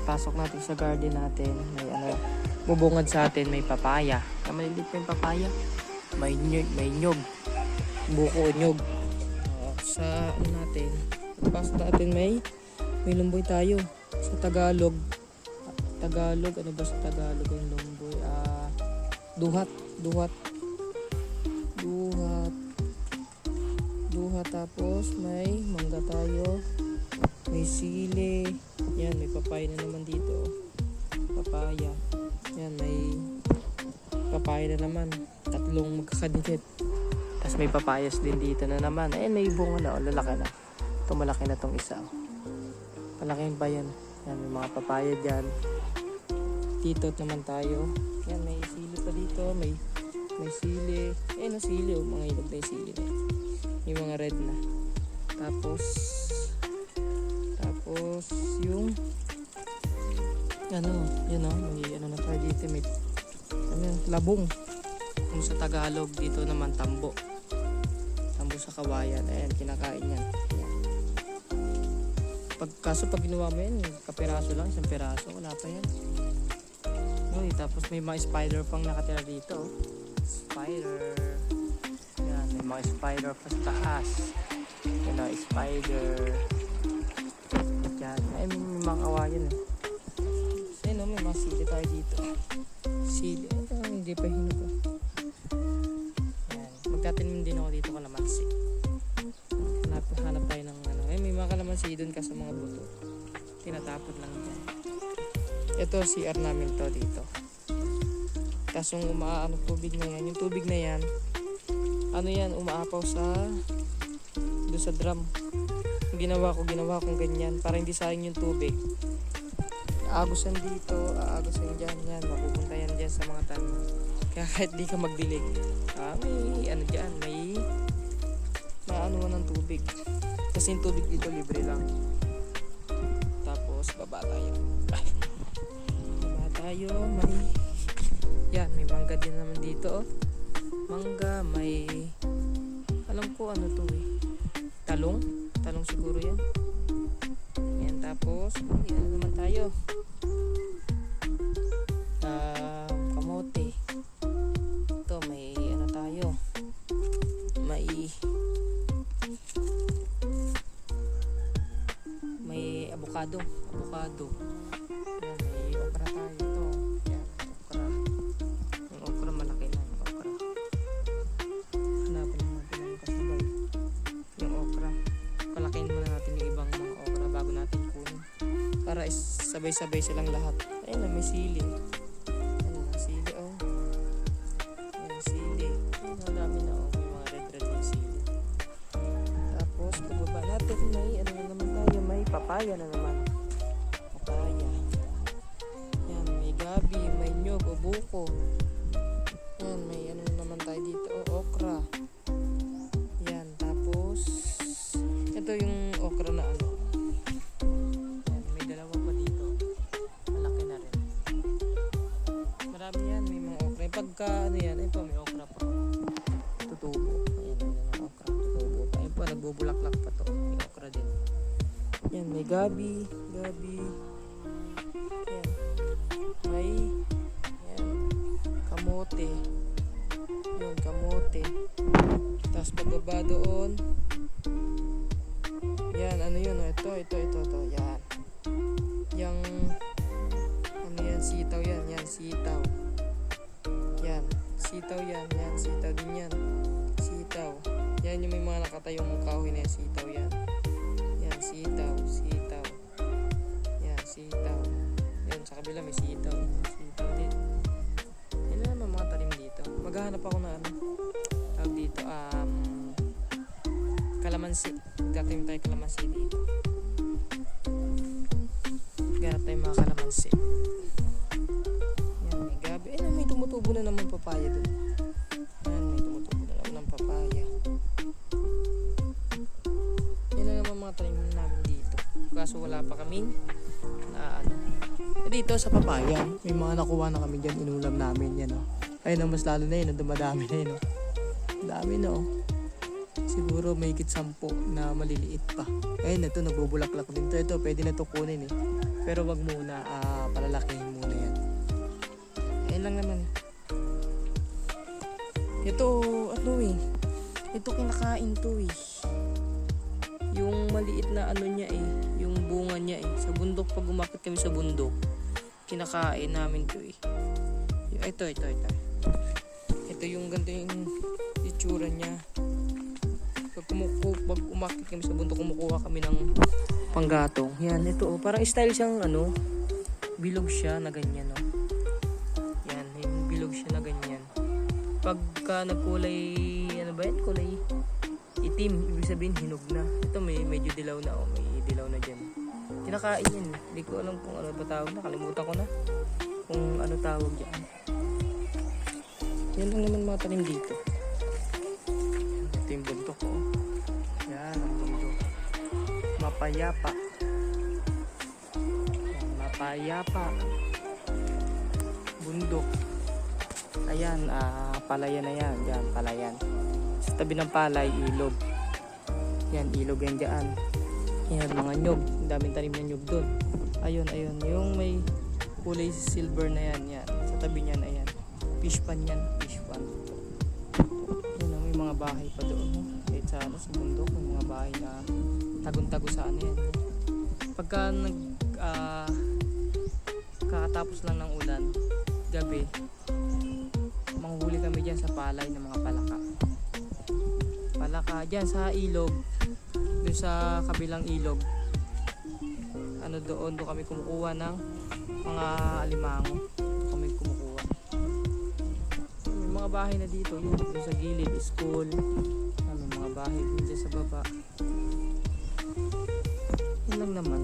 pasok natin sa garden natin. May ano, bubungad sa atin, may papaya. Maliliit pa yung papaya. May nyog. Buko nyog. Sa ano natin, pasok natin may lumboy tayo. Sa Tagalog, ano ba sa Tagalog yung lumboy? Duhat. Tapos may mangga tayo, may sili, yan, may papaya na naman dito, papaya, yan, may papaya na naman, tatlong magkakadikit, tapos may papayas din dito na naman, may bunga na, lalaki na, ito malaki na tong isa, malaking pa yan, may mga papaya dyan, titot naman tayo, yan, may sili pa dito, may sili, sili, mga ilog na yung sili na. Yung mga red na. Tapos yung yun may na tayo dito, may labong. Kung sa Tagalog dito naman tambo sa kawayan. Ayan, kinakain yan. Kaso pag ginawa mo yan, kapiraso lang, isang piraso, wala pa yan. Tapos may mga spider pang nakatira dito. Spider. May mga spider pa sa taas. Spider. Diyan. May mga kawayan. May mga sili tayo dito. Sili. Hindi pa hinupa. Magtatanim din ako dito kalamansi. Hanap tayo ng may mga kalamansi doon ka sa mga buto. Tinatapon lang dyan. Ito CR namin to dito. Tapos yung tubig na yan. Yung tubig na yan, umaapaw doon sa drum. Ginawa kong ganyan para hindi sayang yung tubig. Aagusan dito, aagusan dyan, mapupunta yan dyan sa mga tanim. Kaya kahit di ka magdilig, may maanuan ng tubig. Kasi yung tubig dito libre lang. Tapos baba tayo. May mangga din naman dito. Mangga, may alam ko ano to talong siguro yan. Tapos naman tayo, kamote. Ito may tayo, may avocado. May okra tayo ito. Okra. Yung okra malaki na yung okra. Hanapin natin yung kasabay. Yung okra. Palakihin muna natin yung ibang mga okra bago natin kunin. Para sabay-sabay silang lahat. Ayun na, may sili. Sili. Ang dami na may mga red yung sili. Tapos pagbaba natin may na naman tayo, may papaya na naman. May gabi, may nyog o buko. May naman tayo dito, okra. Tapos ito yung okra na may dalawa pa dito. Malaki na rin. Marami yan, may mga okra. Pagka ito may okra pa. Tutubo. Ayan, okra. Tutubo pa. Ayun pa, nagbubulaklak pa to. May okra din. May gabi. May kamote. Kamote. Tapos pagbaba doon, ito. Yan. Sitaw yan. Sitaw. Sitaw yan. Sitaw din yan. Sitaw. Yan yung may mga nakatayong kahoy na yan. Sitaw yan. Sitaw. Sitaw. Yan, sa kabila may sitaw. Sitaw din. Yan na naman mga talim dito. Maghahanap ako na tawag dito, kalamansi. Magtatanim tayo kalamansi dito. Maghanap tayo mga kalamansi. May gabi. May tumutubo na naman papaya dun. May tumutubo na naman ng papaya. Yan na naman mga tanim namin dito. Kaso wala pa kaming dito sa papaya. May mga nakuha na kami dyan. Inulam namin yan. Ayun, mas lalo na yun. Dumadami na yun. Dami na. Siguro may higit 10 na maliliit pa. Ayun, ito nagbubulaklak din to. Ito, pwede na to kunin eh. Pero wag muna, palalakihin muna yan. Ayun lang naman. Ito, ano eh. Ito kinakain to eh. Yung maliit na ano niya eh. Yung bunga niya eh. Sa bundok, pag umakit kami sa bundok, kinakain namin to eh. Ito. Ito yung ganito yung itsura niya. Pag umakit kami sa bundok, kumukuha kami ng panggatong. Yan, ito oh. Parang style siyang ano, bilog siya na ganyan oh. Yan, yung bilog siya na ganyan. Pagka nagkulay, ano ba yan? Kulay itim, ibig sabihin hinog na. Ito may medyo dilaw na oh, may dilaw na dyan. Kinakain yan. Hindi ko alam kung ano ba tawag na, kalimutan ko na kung ano tawag dyan. Yan lang naman mga tanim dito. Ito yung bundok ko. Yan ang bundok. Mapayapa. Yan, mapayapa. Bundok. Ayan, palayan na yan. Diyan, palayan. Sa tabi ng palay, ilog. Yan, ilog yan dyan. Yan, mga nyog. Ang daming tanim na nyog doon. Ayun. Yung may kulay silver na yan. Yan. Sa tabi niyan, ayan. Fish pan yan. Fish pan. Yan, may mga bahay pa doon. Kahit sa bundok, may mga bahay na tagun-tago sa ano yan. Pagka kakatapos lang ng ulan, gabi, manghuli kami dyan sa palay ng mga palaka. Palaka dyan sa ilog, doon sa kabilang ilog. Doon kami kumukuha ng mga alimango. Kami kumukuha. May mga bahay na dito, yun, doon sa gilid, school. May mga bahay dito sa baba. Yun lang naman.